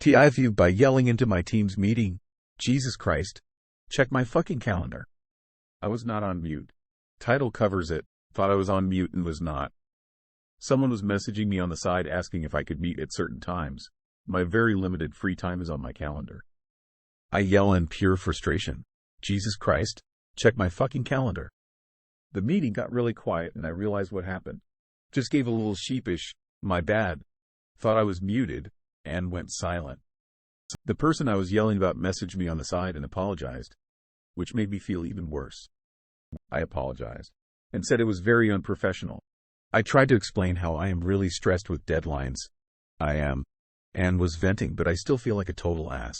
TIFU by yelling into my team's meeting. Jesus Christ. Check my fucking calendar. I was not on mute. Title covers it. Thought I was on mute and was not. Someone was messaging me on the side asking if I could meet at certain times. My very limited free time is on my calendar. I yell in pure frustration. Jesus Christ. Check my fucking calendar. The meeting got really quiet and I realized what happened. Just gave a little sheepish, my bad. Thought I was muted, and went silent. The person I was yelling about messaged me on the side and apologized, which made me feel even worse. I apologized, and said it was very unprofessional. I tried to explain how I am really stressed with deadlines. I am, and was venting, but I still feel like a total ass,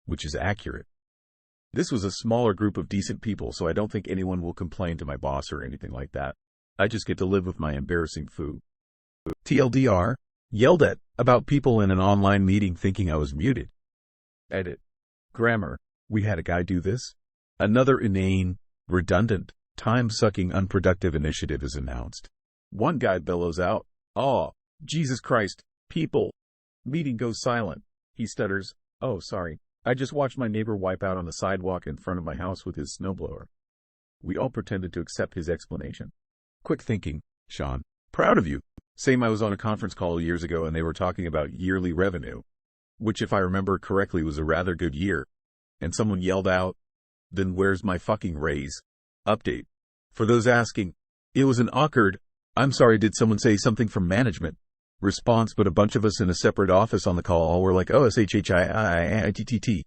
which is accurate. This was a smaller group of decent people, so I don't think anyone will complain to my boss or anything like that. I just get to live with my embarrassing foo. TLDR, yelled at about people in an online meeting thinking I was muted. Edit. Grammar. We had a guy do this. Another inane, redundant, time-sucking, unproductive initiative is announced. One guy bellows out, "Oh, Jesus Christ, people." Meeting goes silent. He stutters, "Oh, sorry. I just watched my neighbor wipe out on the sidewalk in front of my house with his snowblower." We all pretended to accept his explanation. Quick thinking, Sean. Proud of you. Same, I was on a conference call years ago and they were talking about yearly revenue, which if I remember correctly was a rather good year. And someone yelled out, "Then where's my fucking raise?" Update. For those asking, it was an awkward, "I'm sorry, did someone say something from management?" response, but a bunch of us in a separate office on the call all were like, "Oh, SHHIITTT.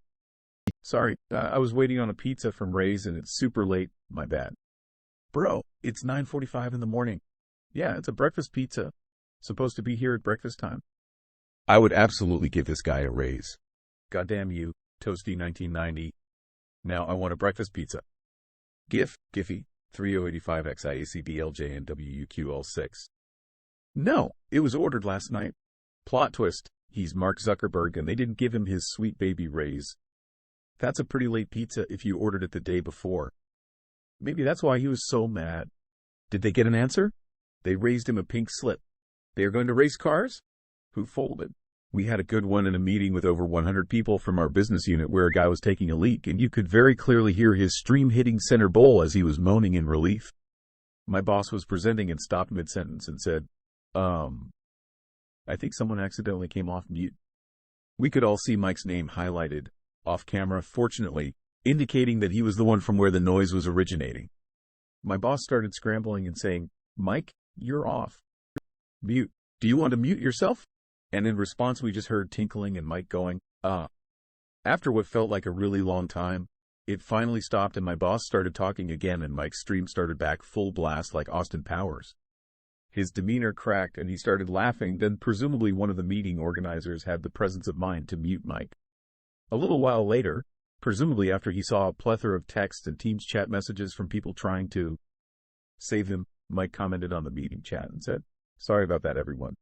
Sorry, I was waiting on a pizza from Ray's and it's super late, my bad." Bro, it's 9:45 in the morning. Yeah, it's a breakfast pizza. Supposed to be here at breakfast time. I would absolutely give this guy a raise. Goddamn you, Toasty 1990. Now I want a breakfast pizza. Giphy, 3085XIACBLJ and WUQL6. No, it was ordered last night. Plot twist, he's Mark Zuckerberg and they didn't give him his sweet baby raise. That's a pretty late pizza if you ordered it the day before. Maybe that's why he was so mad. Did they get an answer? They raised him a pink slip. They are going to race cars? Who folded? We had a good one in a meeting with over 100 people from our business unit where a guy was taking a leak and you could very clearly hear his stream hitting center bowl as he was moaning in relief. My boss was presenting and stopped mid-sentence and said, I think someone accidentally came off mute. We could all see Mike's name highlighted, off camera fortunately, indicating that he was the one from where the noise was originating. My boss started scrambling and saying, "Mike, you're off. Mute. Do you want to mute yourself?" And in response we just heard tinkling and Mike going, After what felt like a really long time, it finally stopped and my boss started talking again and Mike's stream started back full blast like Austin Powers. His demeanor cracked and he started laughing, then presumably one of the meeting organizers had the presence of mind to mute Mike. A little while later, presumably after he saw a plethora of texts and Teams chat messages from people trying to save him, Mike commented on the meeting chat and said, "Sorry about that, everyone.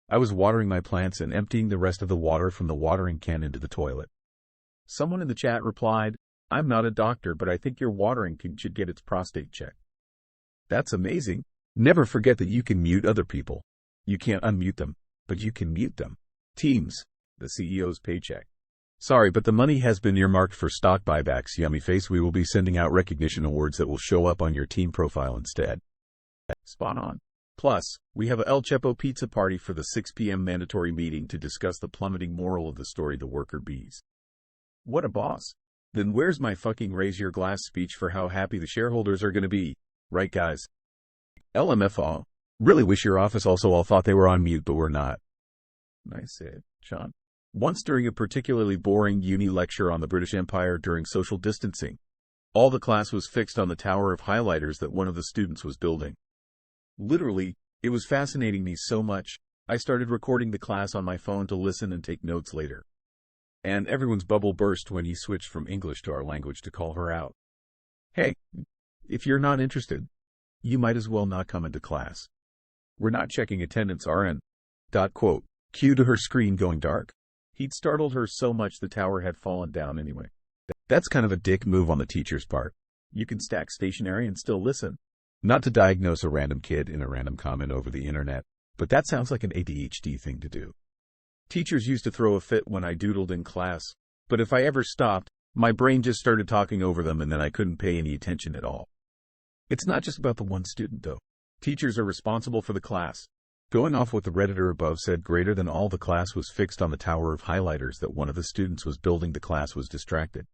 I was watering my plants and emptying the rest of the water from the watering can into the toilet." Someone in the chat replied, "I'm not a doctor, but I think your watering can should get its prostate checked." That's amazing. Never forget that you can mute other people. You can't unmute them, but you can mute them. Teams, the CEO's paycheck. Sorry, but the money has been earmarked for stock buybacks. Yummy face. We will be sending out recognition awards that will show up on your team profile instead. Spot on. Plus, we have a El Chepo pizza party for the 6 p.m. mandatory meeting to discuss the plummeting moral of the story, The Worker Bees. What a boss. Then where's my fucking raise your glass speech for how happy the shareholders are going to be? Right, guys? LMFAO. Really wish your office also all thought they were on mute, but we're not. Nice save, Sean. Once during a particularly boring uni lecture on the British Empire during social distancing, all the class was fixed on the tower of highlighters that one of the students was building. Literally, it was fascinating me so much, I started recording the class on my phone to listen and take notes later. And everyone's bubble burst when he switched from English to our language to call her out. Hey, if you're not interested, you might as well not come into class. We're not checking attendance RN. Quote. Cue to her screen going dark. He'd startled her so much the tower had fallen down anyway. That's kind of a dick move on the teacher's part. You can stack stationery and still listen. Not to diagnose a random kid in a random comment over the internet, but that sounds like an ADHD thing to do. Teachers used to throw a fit when I doodled in class, but if I ever stopped, my brain just started talking over them and then I couldn't pay any attention at all. It's not just about the one student, though. Teachers are responsible for the class. Going off what the Redditor above said, greater than all, the class was fixed on the tower of highlighters that one of the students was building. The class was distracted.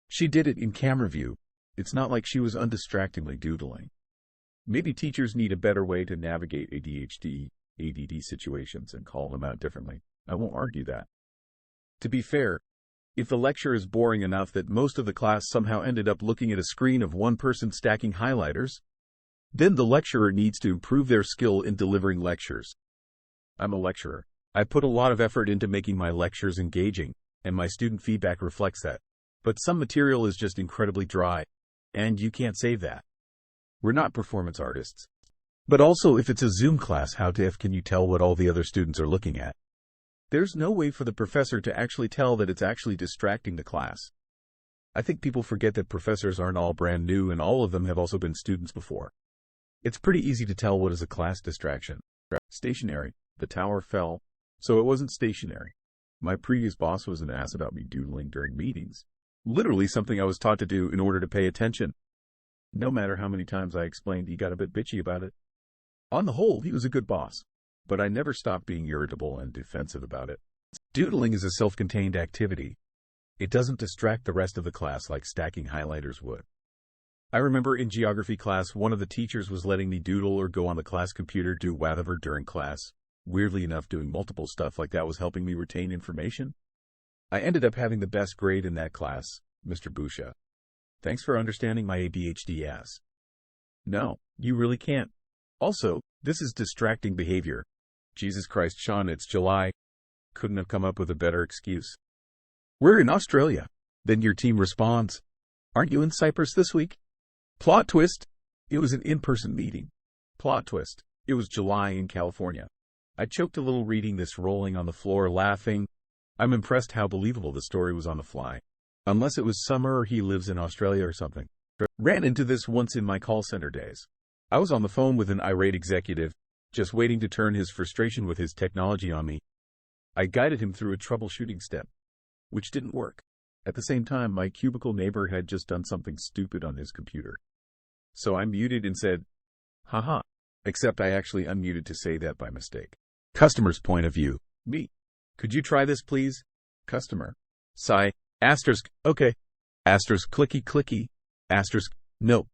She did it in camera view. It's not like she was undistractingly doodling. Maybe teachers need a better way to navigate ADHD, ADD situations and call them out differently. I won't argue that. To be fair, if the lecture is boring enough that most of the class somehow ended up looking at a screen of one person stacking highlighters, then the lecturer needs to improve their skill in delivering lectures. I'm a lecturer. I put a lot of effort into making my lectures engaging, and my student feedback reflects that. But some material is just incredibly dry, and you can't save that. We're not performance artists. But also, if it's a Zoom class, how the F can you tell what all the other students are looking at? There's no way for the professor to actually tell that it's actually distracting the class. I think people forget that professors aren't all brand new and all of them have also been students before. It's pretty easy to tell what is a class distraction. Stationary. The tower fell, so it wasn't stationary. My previous boss was an ass about me doodling during meetings. Literally something I was taught to do in order to pay attention. No matter how many times I explained, he got a bit bitchy about it. On the whole, he was a good boss, but I never stopped being irritable and defensive about it. Doodling is a self-contained activity. It doesn't distract the rest of the class like stacking highlighters would. I remember in geography class, one of the teachers was letting me doodle or go on the class computer, do whatever during class. Weirdly enough, doing multiple stuff like that was helping me retain information. I ended up having the best grade in that class, Mr. Busha. Thanks for understanding my ADHD ass. No, you really can't. Also, this is distracting behavior. Jesus Christ, Sean, it's July. Couldn't have come up with a better excuse. We're in Australia. Then your team responds, aren't you in Cyprus this week? Plot twist. It was an in-person meeting. Plot twist. It was July in California. I choked a little reading this, rolling on the floor laughing. I'm impressed how believable the story was on the fly. Unless it was summer or he lives in Australia or something. Ran into this once in my call center days. I was on the phone with an irate executive, just waiting to turn his frustration with his technology on me. I guided him through a troubleshooting step, which didn't work. At the same time, my cubicle neighbor had just done something stupid on his computer. So I muted and said, haha, except I actually unmuted to say that by mistake. Customer's point of view. Me. Could you try this, please? Customer. Sigh. Asterisk. Okay. Asterisk. Clicky clicky. Asterisk. No.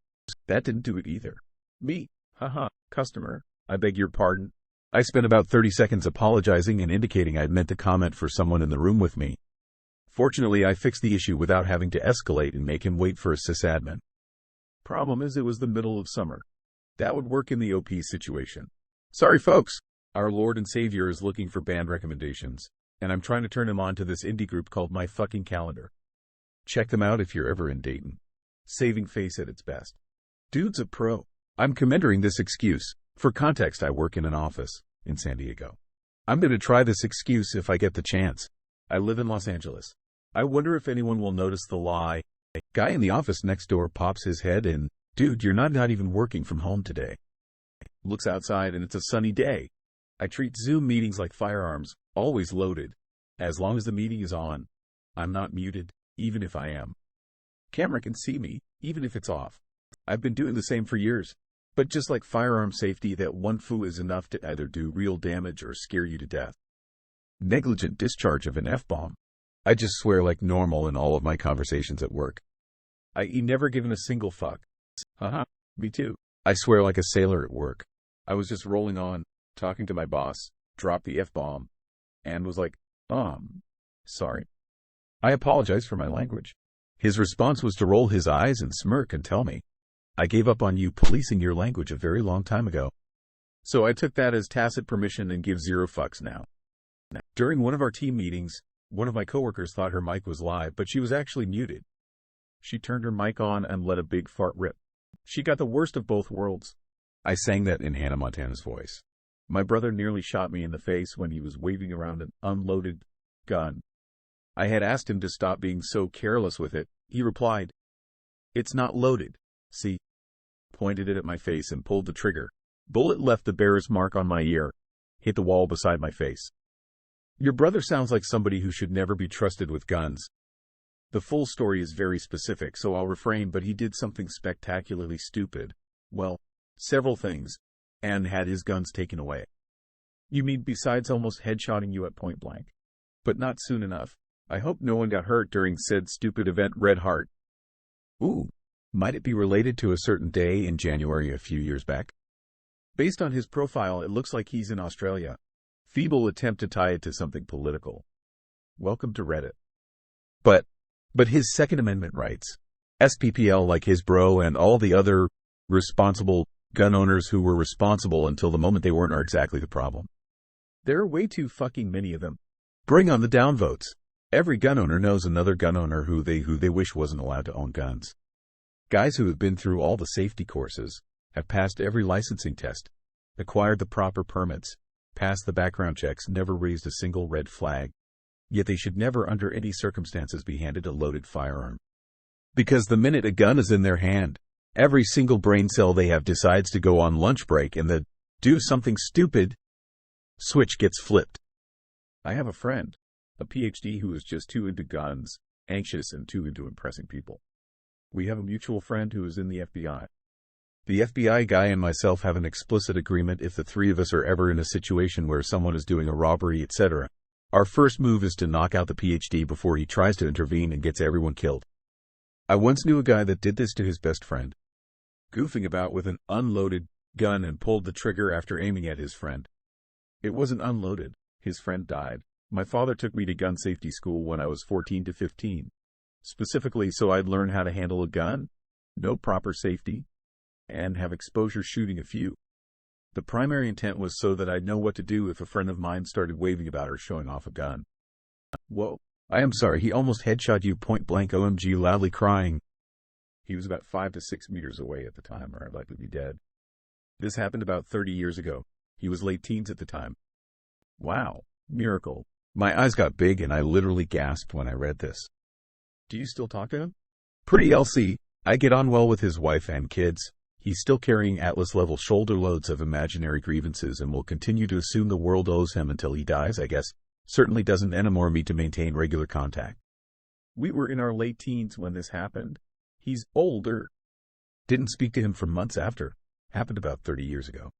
That didn't do it either. Me. Haha. Customer. I beg your pardon. I spent about 30 seconds apologizing and indicating I'd meant to comment for someone in the room with me. Fortunately, I fixed the issue without having to escalate and make him wait for a sysadmin. Problem is, it was the middle of summer. That would work in the OP situation. Sorry, folks. Our Lord and Savior is looking for band recommendations, and I'm trying to turn him on to this indie group called My Fucking Calendar. Check them out if you're ever in Dayton. Saving face at its best. Dude's a pro. I'm commending this excuse. For context, I work in an office in San Diego. I'm going to try this excuse if I get the chance. I live in Los Angeles. I wonder if anyone will notice the lie. Guy in the office next door pops his head in. Dude, you're not even working from home today. Looks outside and it's a sunny day. I treat Zoom meetings like firearms, always loaded. As long as the meeting is on, I'm not muted, even if I am. Camera can see me, even if it's off. I've been doing the same for years. But just like firearm safety, that one foo is enough to either do real damage or scare you to death. Negligent discharge of an F-bomb. I just swear like normal in all of my conversations at work. I.e. never given a single fuck. Haha, me too. I swear like a sailor at work. I was just rolling on, talking to my boss, dropped the F-bomb, and was like, sorry. I apologize for my language. His response was to roll his eyes and smirk and tell me, I gave up on you policing your language a very long time ago. So I took that as tacit permission and give zero fucks now. During one of our team meetings, one of my coworkers thought her mic was live, but she was actually muted. She turned her mic on and let a big fart rip. She got the worst of both worlds. I sang that in Hannah Montana's voice. My brother nearly shot me in the face when he was waving around an unloaded gun. I had asked him to stop being so careless with it. He replied, "It's not loaded. See?" Pointed it at my face and pulled the trigger. Bullet left the bearer's mark on my ear, hit the wall beside my face. Your brother sounds like somebody who should never be trusted with guns. The full story is very specific, so I'll refrain, but he did something spectacularly stupid. Well, several things, and had his guns taken away. You mean besides almost headshotting you at point blank? But not soon enough. I hope no one got hurt during said stupid event. Red Heart. Ooh, might it be related to a certain day in January a few years back? Based on his profile, it looks like he's in Australia. Feeble attempt to tie it to something political. Welcome to Reddit. But his Second Amendment rights. SPPL like his bro and all the other responsible gun owners who were responsible until the moment they weren't are exactly the problem. There are way too fucking many of them. Bring on the downvotes. Every gun owner knows another gun owner who they wish wasn't allowed to own guns. Guys who have been through all the safety courses, have passed every licensing test, acquired the proper permits, passed the background checks, never raised a single red flag. Yet they should never under any circumstances be handed a loaded firearm. Because the minute a gun is in their hand, every single brain cell they have decides to go on lunch break and the do something stupid switch gets flipped. I have a friend, a PhD, who is just too into guns, anxious, and too into impressing people. We have a mutual friend who is in the FBI. The FBI guy and myself have an explicit agreement: if the three of us are ever in a situation where someone is doing a robbery, etc., our first move is to knock out the PhD before he tries to intervene and gets everyone killed. I once knew a guy that did this to his best friend, goofing about with an unloaded gun and pulled the trigger after aiming at his friend. It wasn't unloaded. His friend died. My father took me to gun safety school when I was 14 to 15, specifically so I'd learn how to handle a gun, know proper safety, and have exposure shooting a few. The primary intent was so that I'd know what to do if a friend of mine started waving about or showing off a gun. Whoa, I am sorry, he almost headshot you point blank, OMG, loudly crying. He was about 5 to 6 meters away at the time, or I'd likely be dead. This happened about 30 years ago. He was late teens at the time. Wow, miracle. My eyes got big and I literally gasped when I read this. Do you still talk to him? Pretty LC. I get on well with his wife and kids. He's still carrying Atlas-level shoulder loads of imaginary grievances and will continue to assume the world owes him until he dies, I guess. Certainly doesn't enamor me to maintain regular contact. We were in our late teens when this happened. He's older. Didn't speak to him for months after. Happened about 30 years ago.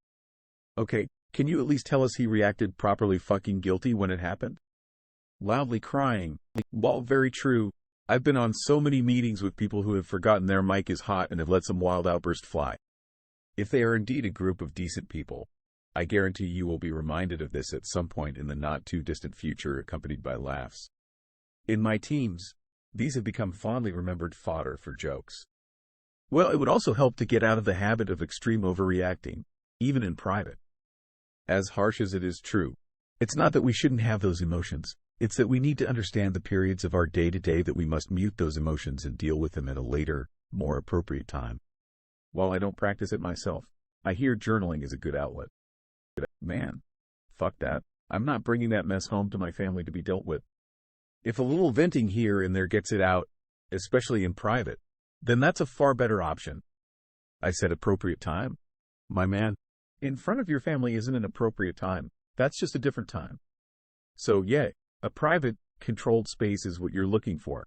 Okay, can you at least tell us he reacted properly fucking guilty when it happened? Loudly crying. Well, very true. I've been on so many meetings with people who have forgotten their mic is hot and have let some wild outburst fly. If they are indeed a group of decent people, I guarantee you will be reminded of this at some point in the not-too-distant future, accompanied by laughs. In my teams, these have become fondly remembered fodder for jokes. Well, it would also help to get out of the habit of extreme overreacting, even in private. As harsh as it is true, it's not that we shouldn't have those emotions. It's that we need to understand the periods of our day-to-day that we must mute those emotions and deal with them at a later, more appropriate time. While I don't practice it myself, I hear journaling is a good outlet. Man, fuck that. I'm not bringing that mess home to my family to be dealt with. If a little venting here and there gets it out, especially in private, then that's a far better option. I said appropriate time. My man, in front of your family isn't an appropriate time. That's just a different time. So yeah, a private, controlled space is what you're looking for.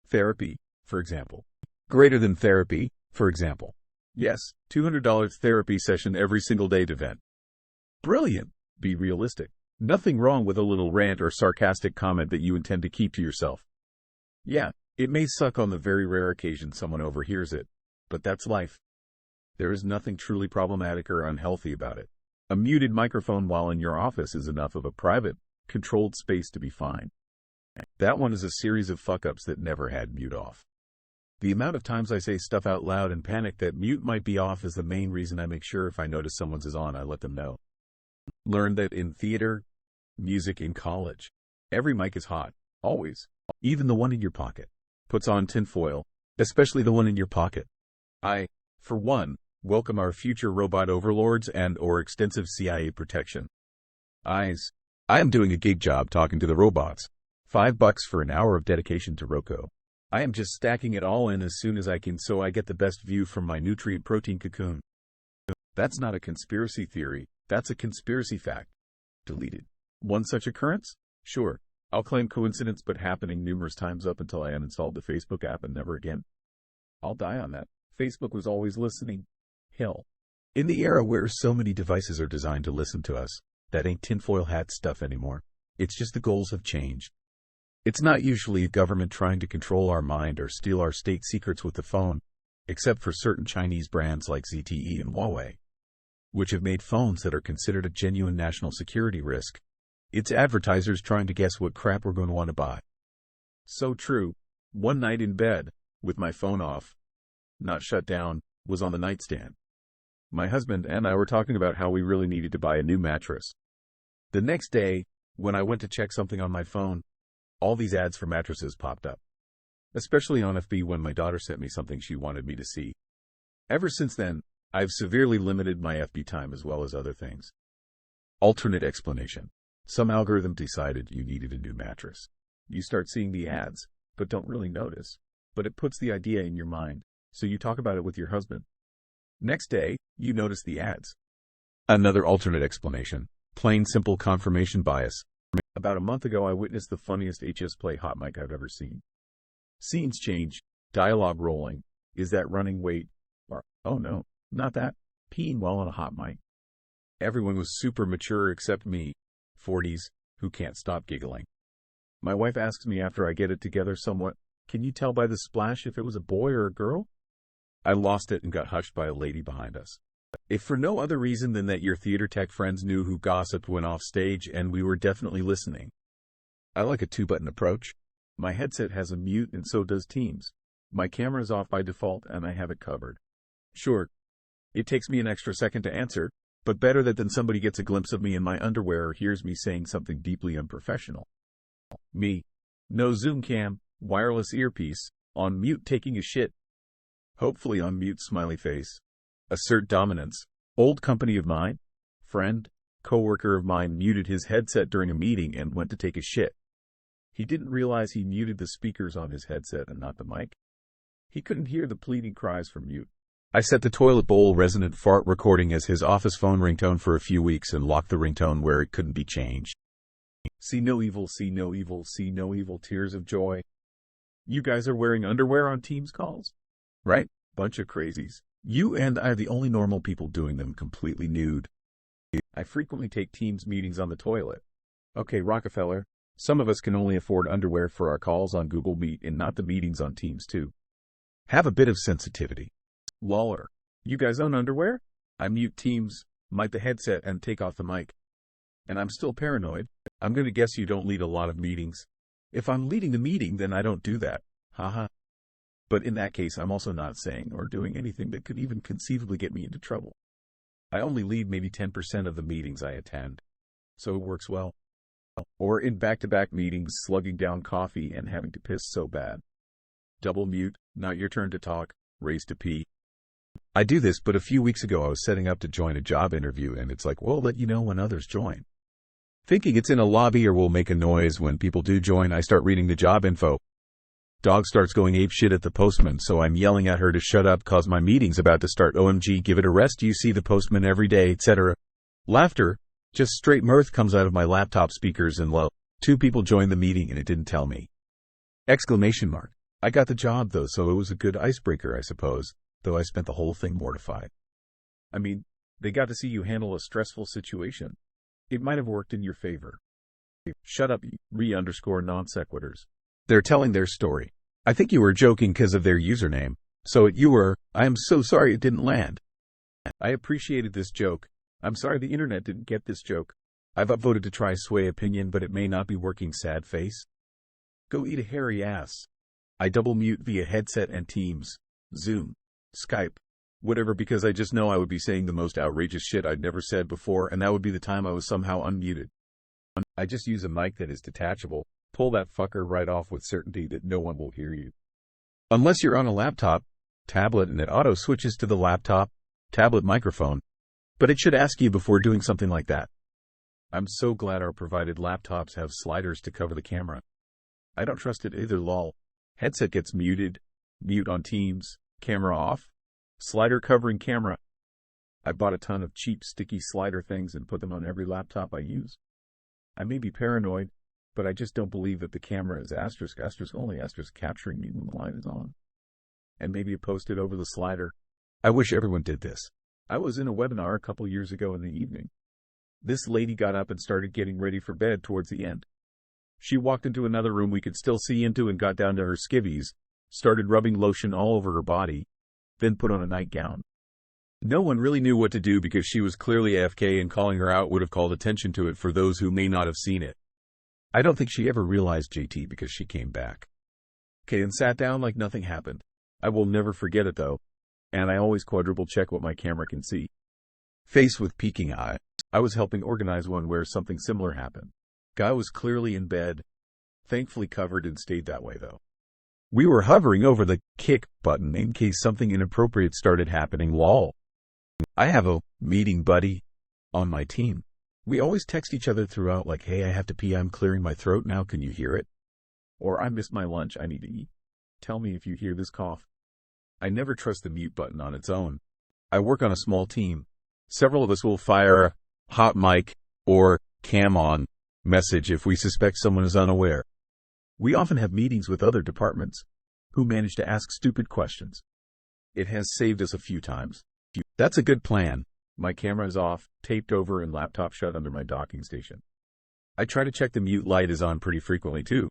Therapy, for example. Greater than therapy, for example. Yes, $200 therapy session every single day to vent. Brilliant. Be realistic. Nothing wrong with a little rant or sarcastic comment that you intend to keep to yourself. Yeah, it may suck on the very rare occasion someone overhears it, but that's life. There is nothing truly problematic or unhealthy about it. A muted microphone while in your office is enough of a private, controlled space to be fine. That one is a series of fuck-ups that never had mute off. The amount of times I say stuff out loud and panic that mute might be off is the main reason I make sure if I notice someone's is on, I let them know. Learned that in theater, music, in college. Every mic is hot, always. Even the one in your pocket. Puts on tinfoil, especially the one in your pocket. I, for one, welcome our future robot overlords and/or extensive CIA protection. I am doing a gig job talking to the robots. $5 for an hour of dedication to Roku. I am just stacking it all in as soon as I can so I get the best view from my nutrient protein cocoon. That's not a conspiracy theory, that's a conspiracy fact. Deleted. One such occurrence? Sure, I'll claim coincidence, but happening numerous times up until I uninstalled the Facebook app and never again. I'll die on that. Facebook was always listening. Hell. In the era where so many devices are designed to listen to us, that ain't tinfoil hat stuff anymore. It's just the goals have changed. It's not usually a government trying to control our mind or steal our state secrets with the phone, except for certain Chinese brands like ZTE and Huawei, which have made phones that are considered a genuine national security risk. It's advertisers trying to guess what crap we're going to want to buy. So true. One night in bed, with my phone off, not shut down, was on the nightstand. My husband and I were talking about how we really needed to buy a new mattress. The next day, when I went to check something on my phone, all these ads for mattresses popped up, especially on FB when my daughter sent me something she wanted me to see. Ever since then, I've severely limited my FB time as well as other things. Alternate explanation. Some algorithm decided you needed a new mattress. You start seeing the ads, but don't really notice. But it puts the idea in your mind, so you talk about it with your husband. Next day, you notice the ads. Another alternate explanation. Plain simple confirmation bias. About a month ago, I witnessed the funniest HS Play hot mic I've ever seen. Scenes change, dialogue rolling. Is that running? Wait. Or, oh no, not that. Peeing while on a hot mic. Everyone was super mature except me, 40s, who can't stop giggling. My wife asks me after I get it together somewhat, can you tell by the splash if it was a boy or a girl? I lost it and got hushed by a lady behind us. If for no other reason than that your theater tech friends knew who gossiped when off stage and we were definitely listening. I like a two-button approach. My headset has a mute and so does Teams. My camera is off by default and I have it covered. Sure, it takes me an extra second to answer, but better that than somebody gets a glimpse of me in my underwear or hears me saying something deeply unprofessional. Me. No Zoom cam, wireless earpiece, on mute taking a shit. Hopefully on mute smiley face. Assert dominance. Old company of mine, friend, coworker of mine muted his headset during a meeting and went to take a shit. He didn't realize he muted the speakers on his headset and not the mic. He couldn't hear the pleading cries from mute. I set the toilet bowl resonant fart recording as his office phone ringtone for a few weeks and locked the ringtone where it couldn't be changed. See no evil, see no evil, see no evil, tears of joy. You guys are wearing underwear on Teams calls? Right? Bunch of crazies. You and I are the only normal people doing them completely nude. I frequently take Teams meetings on the toilet. Okay, Rockefeller, some of us can only afford underwear for our calls on Google Meet and not the meetings on Teams too. Have a bit of sensitivity. Lawler, you guys own underwear? I mute Teams, mic the headset, and take off the mic. And I'm still paranoid. I'm going to guess you don't lead a lot of meetings. If I'm leading the meeting, then I don't do that. Haha. But in that case, I'm also not saying or doing anything that could even conceivably get me into trouble. I only lead maybe 10% of the meetings I attend. So it works well. Or in back-to-back meetings, slugging down coffee and having to piss so bad. Double mute, not your turn to talk, raise to pee. I do this, but a few weeks ago I was setting up to join a job interview and it's like, we'll let you know when others join. Thinking it's in a lobby or will make a noise when people do join, I start reading the job info. Dog starts going apeshit at the postman, so I'm yelling at her to shut up cause my meeting's about to start. OMG, give it a rest, you see the postman every day, etc. Laughter, just straight mirth comes out of my laptop speakers and low. 2 people joined the meeting and it didn't tell me. Exclamation mark. I got the job though, so it was a good icebreaker I suppose, though I spent the whole thing mortified. I mean, they got to see you handle a stressful situation. It might have worked in your favor. Shut up, non sequiturs. They're telling their story. I think you were joking because of their username. So you were. I am so sorry it didn't land. I appreciated this joke. I'm sorry the internet didn't get this joke. I've upvoted to try sway opinion, but it may not be working, sad face. Go eat a hairy ass. I double mute via headset and Teams, Zoom, Skype, whatever, because I just know I would be saying the most outrageous shit I'd never said before, and that would be the time I was somehow unmuted. I just use a mic that is detachable. Pull that fucker right off with certainty that no one will hear you. Unless you're on a laptop, tablet, and it auto switches to the laptop, tablet microphone. But it should ask you before doing something like that. I'm so glad our provided laptops have sliders to cover the camera. I don't trust it either, lol. Headset gets muted, mute on Teams, camera off, slider covering camera. I bought a ton of cheap sticky slider things and put them on every laptop I use. I may be paranoid, But I just don't believe that the camera is asterisk only asterisk capturing me when the light is on. And maybe it posted over the slider. I wish everyone did this. I was in a webinar a couple years ago in the evening. This lady got up and started getting ready for bed towards the end. She walked into another room we could still see into and got down to her skivvies, started rubbing lotion all over her body, then put on a nightgown. No one really knew what to do because she was clearly AFK, and calling her out would have called attention to it for those who may not have seen it. I don't think she ever realized JT because she came back. Okay, and sat down like nothing happened. I will never forget it though, and I always quadruple check what my camera can see. Face with peeking eye. I was helping organize one where something similar happened. Guy was clearly in bed, thankfully covered, and stayed that way though. We were hovering over the kick button in case something inappropriate started happening. Lol. I have a meeting buddy on my team. We always text each other throughout like, hey, I have to pee, I'm clearing my throat now, can you hear it? Or I missed my lunch, I need to eat. Tell me if you hear this cough. I never trust the mute button on its own. I work on a small team. Several of us will fire a hot mic or cam on message if we suspect someone is unaware. We often have meetings with other departments who manage to ask stupid questions. It has saved us a few times. That's a good plan. My camera is off, taped over, and laptop shut under my docking station. I try to check the mute light is on pretty frequently too.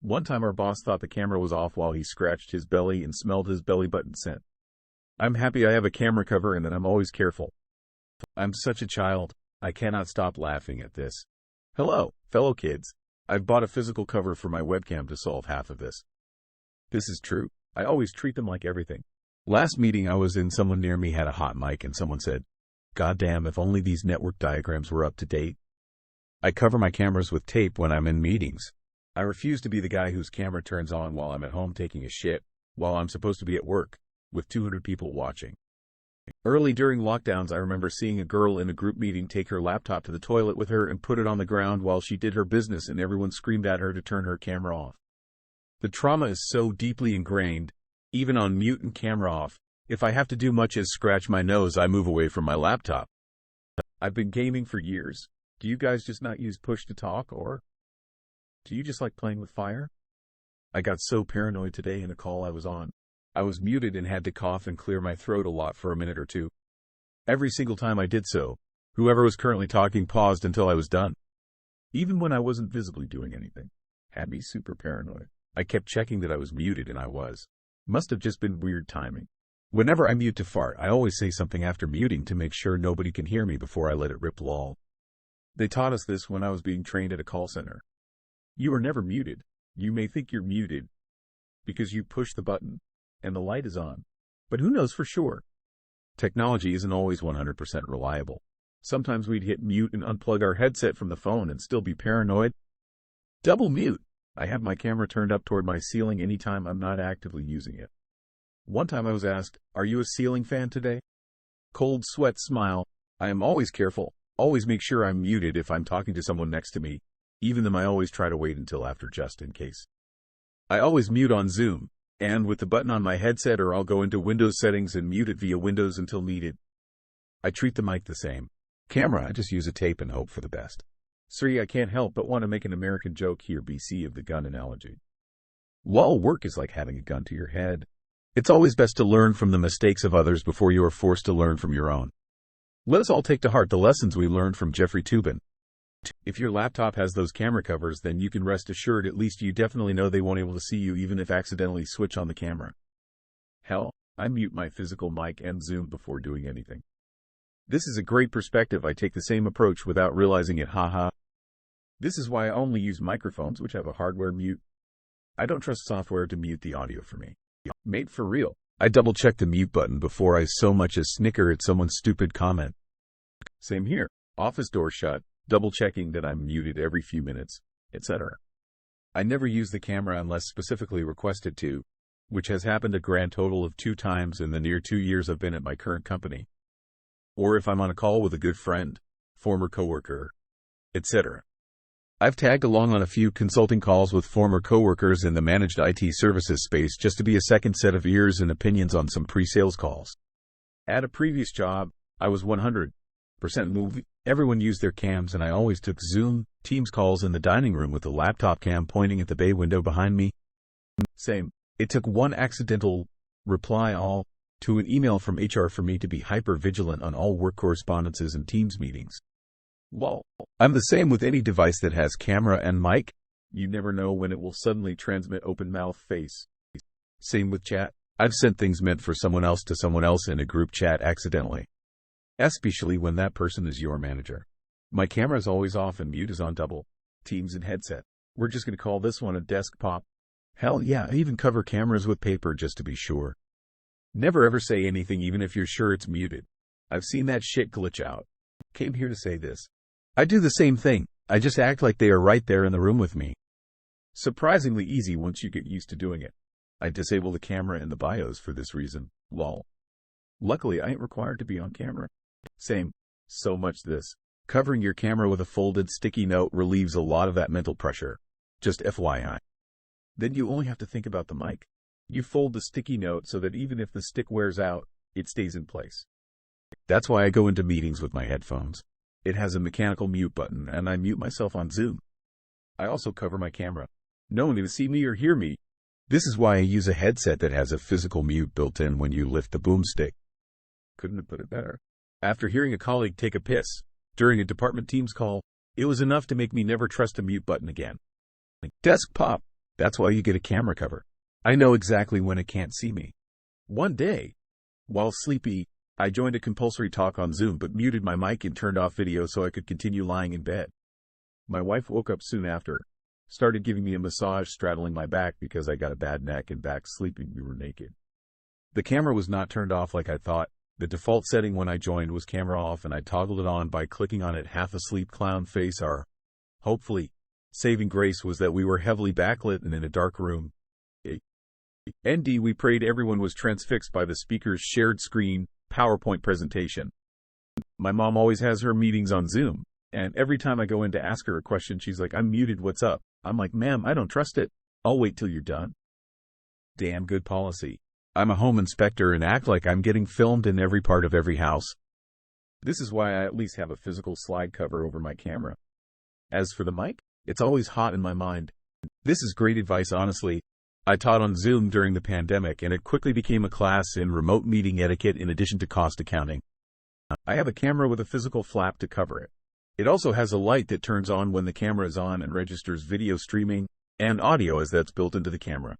One time our boss thought the camera was off while he scratched his belly and smelled his belly button scent. I'm happy I have a camera cover and that I'm always careful. I'm such a child. I cannot stop laughing at this. Hello, fellow kids. I've bought a physical cover for my webcam to solve half of this. This is true. I always treat them like everything. Last meeting I was in, someone near me had a hot mic and someone said, "God damn, if only these network diagrams were up to date." I cover my cameras with tape when I'm in meetings. I refuse to be the guy whose camera turns on while I'm at home taking a shit, while I'm supposed to be at work, with 200 people watching. Early during lockdowns, I remember seeing a girl in a group meeting take her laptop to the toilet with her and put it on the ground while she did her business, and everyone screamed at her to turn her camera off. The trauma is so deeply ingrained, even on mute and camera off. If I have to do much as scratch my nose, I move away from my laptop. I've been gaming for years. Do you guys just not use push to talk, or do you just like playing with fire? I got so paranoid today in a call I was on. I was muted and had to cough and clear my throat a lot for a minute or two. Every single time I did so, whoever was currently talking paused until I was done. Even when I wasn't visibly doing anything. Had me super paranoid. I kept checking that I was muted, and I was. Must have just been weird timing. Whenever I mute to fart, I always say something after muting to make sure nobody can hear me before I let it rip. Lol. They taught us this when I was being trained at a call center. You are never muted. You may think you're muted because you push the button and the light is on, but who knows for sure? Technology isn't always 100% reliable. Sometimes we'd hit mute and unplug our headset from the phone and still be paranoid. Double mute. I have my camera turned up toward my ceiling anytime I'm not actively using it. One time I was asked, "Are you a ceiling fan today?" Cold sweat smile. I am always careful. Always make sure I'm muted if I'm talking to someone next to me, even though I always try to wait until after just in case. I always mute on Zoom, and with the button on my headset, or I'll go into Windows settings and mute it via Windows until needed. I treat the mic the same. Camera, I just use a tape and hope for the best. Sri, I can't help but want to make an American joke here, BC, of the gun analogy. Lol, work is like having a gun to your head. It's always best to learn from the mistakes of others before you are forced to learn from your own. Let us all take to heart the lessons we learned from Jeffrey Toobin. If your laptop has those camera covers, then you can rest assured at least you definitely know they won't be able to see you even if accidentally switch on the camera. Hell, I mute my physical mic and Zoom before doing anything. This is a great perspective. I take the same approach without realizing it, haha. This is why I only use microphones which have a hardware mute. I don't trust software to mute the audio for me. Mate, for real. I double check the mute button before I so much as snicker at someone's stupid comment. Same here. Office door shut, double checking that I'm muted every few minutes, etc. I never use the camera unless specifically requested to, which has happened a grand total of 2 times in the near 2 years I've been at my current company. Or if I'm on a call with a good friend, former coworker, etc. I've tagged along on a few consulting calls with former coworkers in the managed IT services space just to be a second set of ears and opinions on some pre-sales calls. At a previous job, I was 100% move. Everyone used their cams, and I always took Zoom, Teams calls in the dining room with the laptop cam pointing at the bay window behind me. Same. It took one accidental reply all to an email from HR for me to be hyper-vigilant on all work correspondences and Teams meetings. Well, I'm the same with any device that has camera and mic. You never know when it will suddenly transmit open mouth face. Same with chat. I've sent things meant for someone else to someone else in a group chat accidentally. Especially when that person is your manager. My camera is always off and mute is on double. Teams and headset. We're just going to call this one a desk pop. Hell yeah, I even cover cameras with paper just to be sure. Never ever say anything even if you're sure it's muted. I've seen that shit glitch out. Came here to say this. I do the same thing. I just act like they are right there in the room with me. Surprisingly easy once you get used to doing it. I disable the camera in the BIOS for this reason. Lol. Luckily, I ain't required to be on camera. Same. So much this. Covering your camera with a folded sticky note relieves a lot of that mental pressure. Just FYI. Then you only have to think about the mic. You fold the sticky note so that even if the stick wears out, it stays in place. That's why I go into meetings with my headphones. It has a mechanical mute button, and I mute myself on Zoom. I also cover my camera. No one can see me or hear me. This is why I use a headset that has a physical mute built in when you lift the boomstick. Couldn't have put it better. After hearing a colleague take a piss during a department Teams call, it was enough to make me never trust a mute button again. Desk pop. That's why you get a camera cover. I know exactly when it can't see me. One day, while sleepy, I joined a compulsory talk on Zoom but muted my mic and turned off video so I could continue lying in bed. My wife woke up soon after, started giving me a massage straddling my back because I got a bad neck and back sleeping we were naked. The camera was not turned off like I thought. The default setting when I joined was camera off and I toggled it on by clicking on it. Half asleep clown face. Our hopefully saving grace was that we were heavily backlit and in a dark room. ND, we prayed everyone was transfixed by the speaker's shared screen PowerPoint presentation. My mom always has her meetings on Zoom, and every time I go in to ask her a question, she's like, "I'm muted, what's up?" I'm like, "Ma'am, I don't trust it. I'll wait till you're done." Damn good policy. I'm a home inspector and act like I'm getting filmed in every part of every house. This is why I at least have a physical slide cover over my camera. As for the mic, it's always hot in my mind. This is great advice, honestly. I taught on Zoom during the pandemic, and it quickly became a class in remote meeting etiquette in addition to cost accounting. I have a camera with a physical flap to cover it. It also has a light that turns on when the camera is on and registers video streaming and audio as that's built into the camera.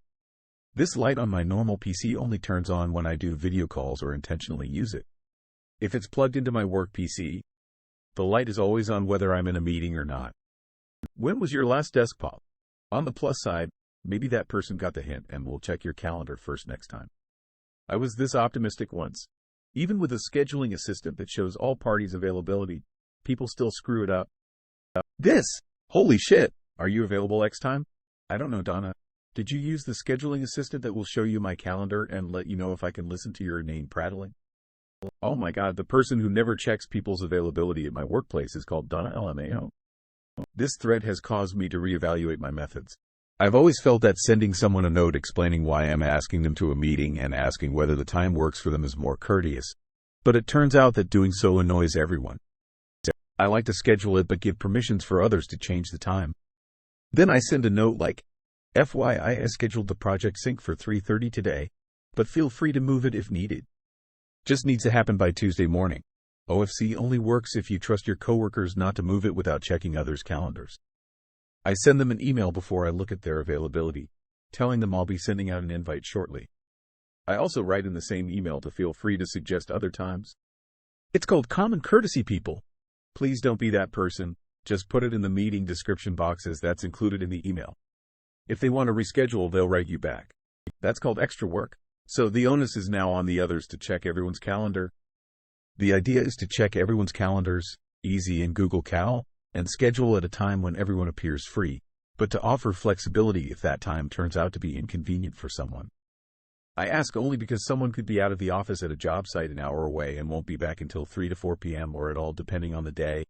This light on my normal PC only turns on when I do video calls or intentionally use it. If it's plugged into my work PC, the light is always on whether I'm in a meeting or not. When was your last desk pop? On the plus side, maybe that person got the hint and will check your calendar first next time. I was this optimistic once. Even with a scheduling assistant that shows all parties' availability, people still screw it up. Holy shit, are you available next time? I don't know, Donna. Did you use the scheduling assistant that will show you my calendar and let you know if I can listen to your inane prattling? Oh my god, the person who never checks people's availability at my workplace is called Donna LMAO. This thread has caused me to reevaluate my methods. I've always felt that sending someone a note explaining why I'm asking them to a meeting and asking whether the time works for them is more courteous. But it turns out that doing so annoys everyone. I like to schedule it but give permissions for others to change the time. Then I send a note like, FYI, I scheduled the project sync for 3:30 today, but feel free to move it if needed. Just needs to happen by Tuesday morning. OFC only works if you trust your coworkers not to move it without checking others' calendars. I send them an email before I look at their availability, telling them I'll be sending out an invite shortly. I also write in the same email to feel free to suggest other times. It's called common courtesy, people. Please don't be that person. Just put it in the meeting description box as that's included in the email. If they want to reschedule, they'll write you back. That's called extra work. So the onus is now on the others to check everyone's calendar. The idea is to check everyone's calendars, easy in Google Cal, and schedule at a time when everyone appears free, but to offer flexibility if that time turns out to be inconvenient for someone. I ask only because someone could be out of the office at a job site an hour away and won't be back until 3 to 4 p.m. or at all depending on the day.